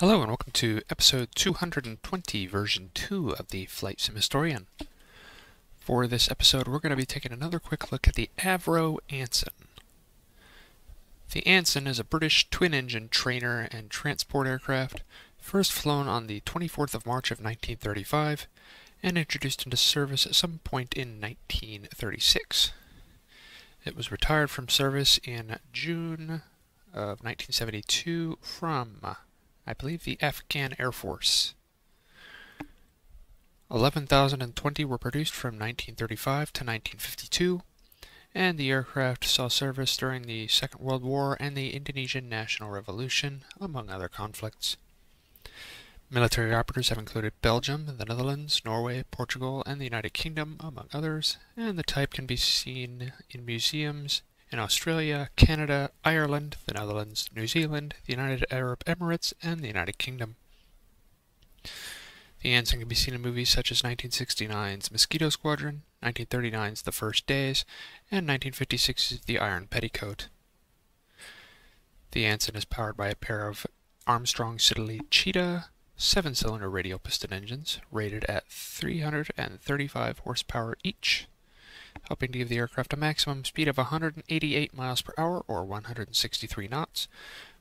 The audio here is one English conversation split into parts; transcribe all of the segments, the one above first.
Hello and welcome to episode 220, version 2 of the Flight Sim Historian. For this episode, we're going to be taking another quick look at the Avro Anson. The Anson is a British twin-engine trainer and transport aircraft, first flown on the 24th of March of 1935, and introduced into service at some point in 1936. It was retired from service in June of 1972 from, I believe, the Afghan Air Force. 11,020 were produced from 1935 to 1952, and the aircraft saw service during the Second World War and the Indonesian National Revolution, among other conflicts. Military operators have included Belgium, the Netherlands, Norway, Portugal, and the United Kingdom, among others, and the type can be seen in museums in Australia, Canada, Ireland, the Netherlands, New Zealand, the United Arab Emirates, and the United Kingdom. The Anson can be seen in movies such as 1969's Mosquito Squadron, 1939's The First Days, and 1956's The Iron Petticoat. The Anson is powered by a pair of Armstrong Siddeley Cheetah 7-cylinder radial piston engines, rated at 335 horsepower each, helping to give the aircraft a maximum speed of 188 miles per hour or 163 knots,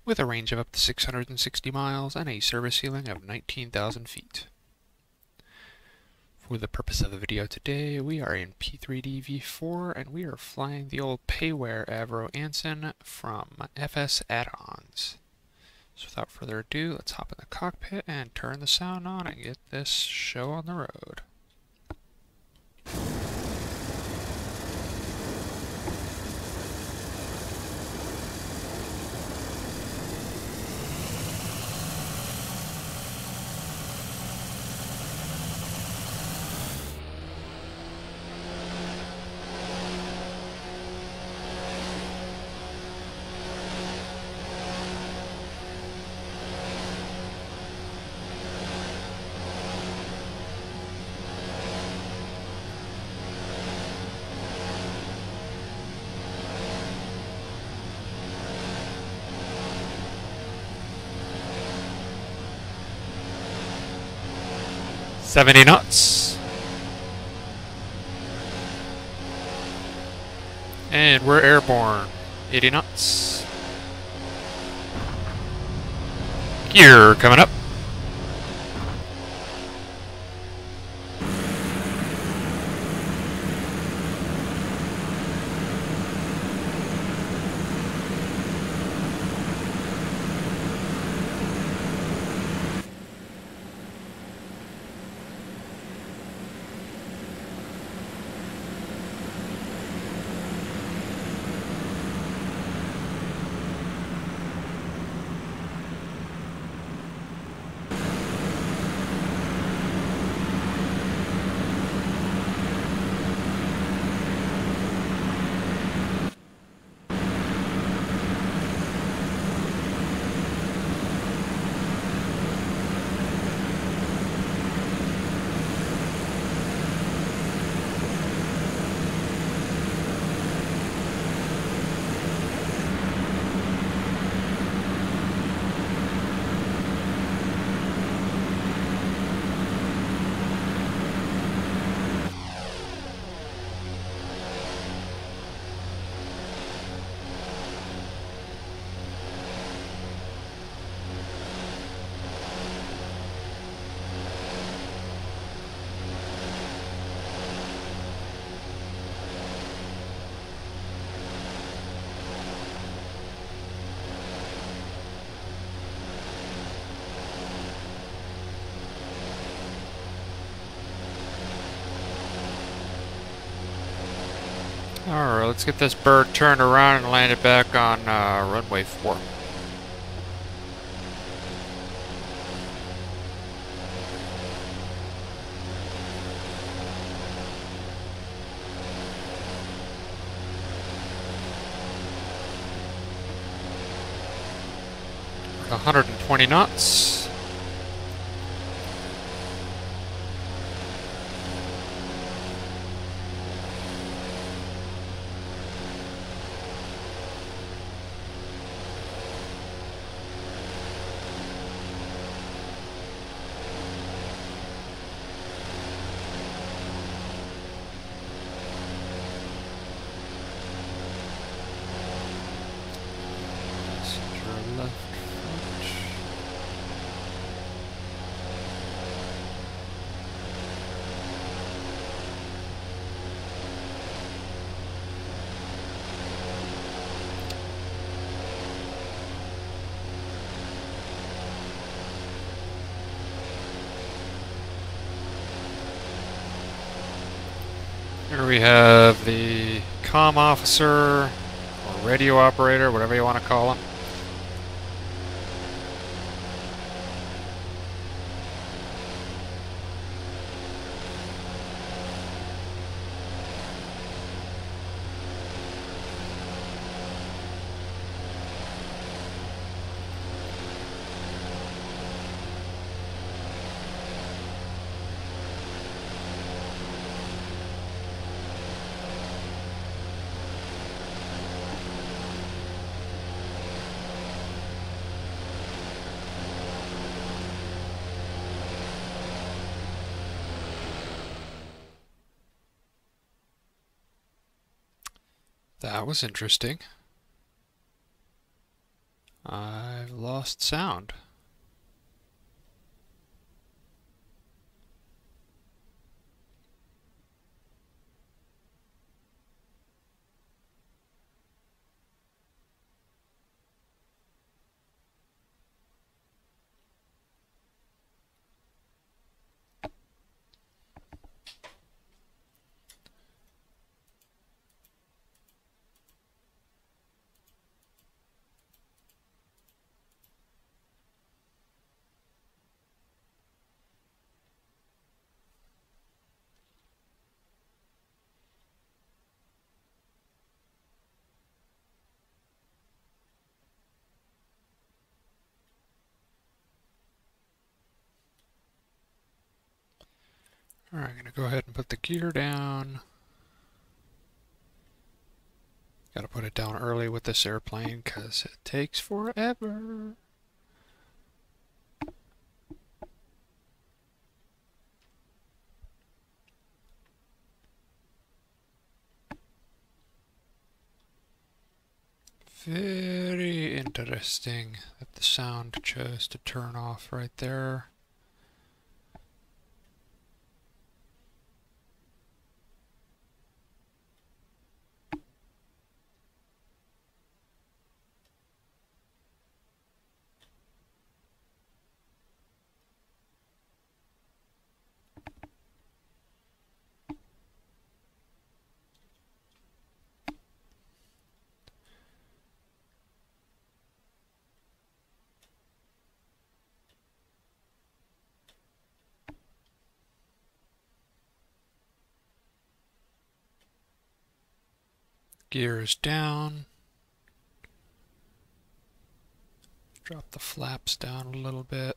with a range of up to 660 miles and a service ceiling of 19,000 feet. For the purpose of the video today, we are in P3Dv4 and we are flying the old payware Avro Anson from FS Add-ons. So without further ado, let's hop in the cockpit and turn the sound on and get this show on the road. "70 knots. And we're airborne. 80 knots. Gear coming up. Alright, let's get this bird turned around and land it back on runway 4. We're 120 knots. left foot. Here we have the comm officer, or radio operator, whatever you want to call him. That was interesting. I've lost sound. Alright, I'm going to go ahead and put the gear down. Got to put it down early with this airplane because it takes forever. Very interesting that the sound chose to turn off right there. Gear is down. Drop the flaps down a little bit.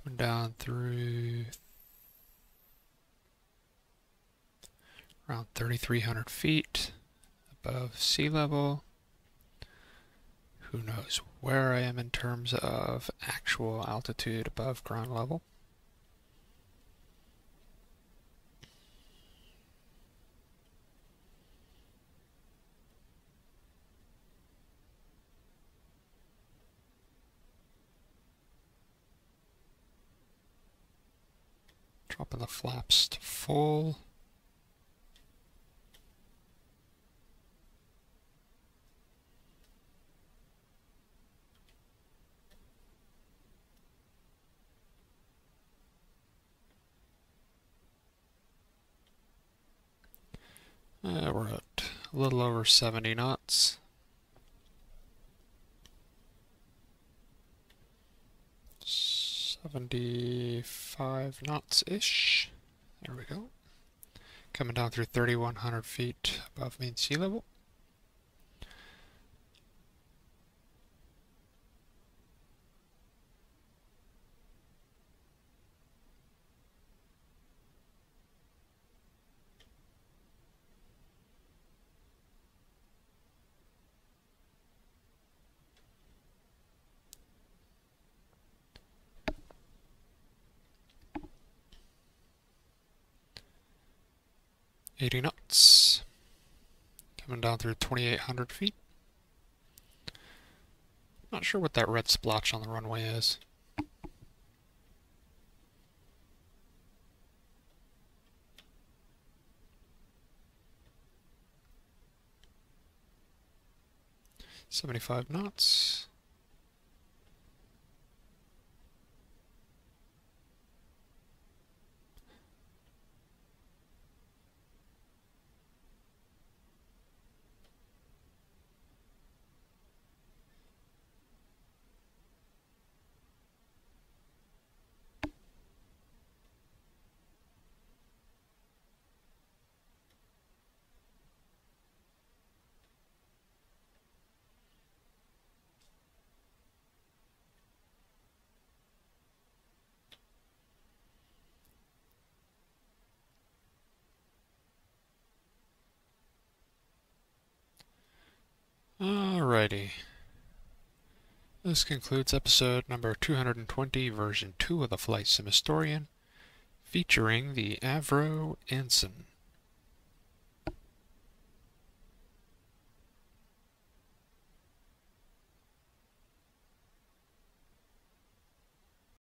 Coming down through around 3,300 feet above sea level. Who knows where I am in terms of actual altitude above ground level. Dropping the flaps to full. We're at a little over 70 knots. 75 knots-ish. There we go. Coming down through 3,100 feet above mean sea level. 80 knots. Coming down through 2,800 feet. Not sure what that red splotch on the runway is. .75 knots. Alrighty. This concludes episode number 220, version 2 of the Flight Sim Historian, featuring the Avro Anson.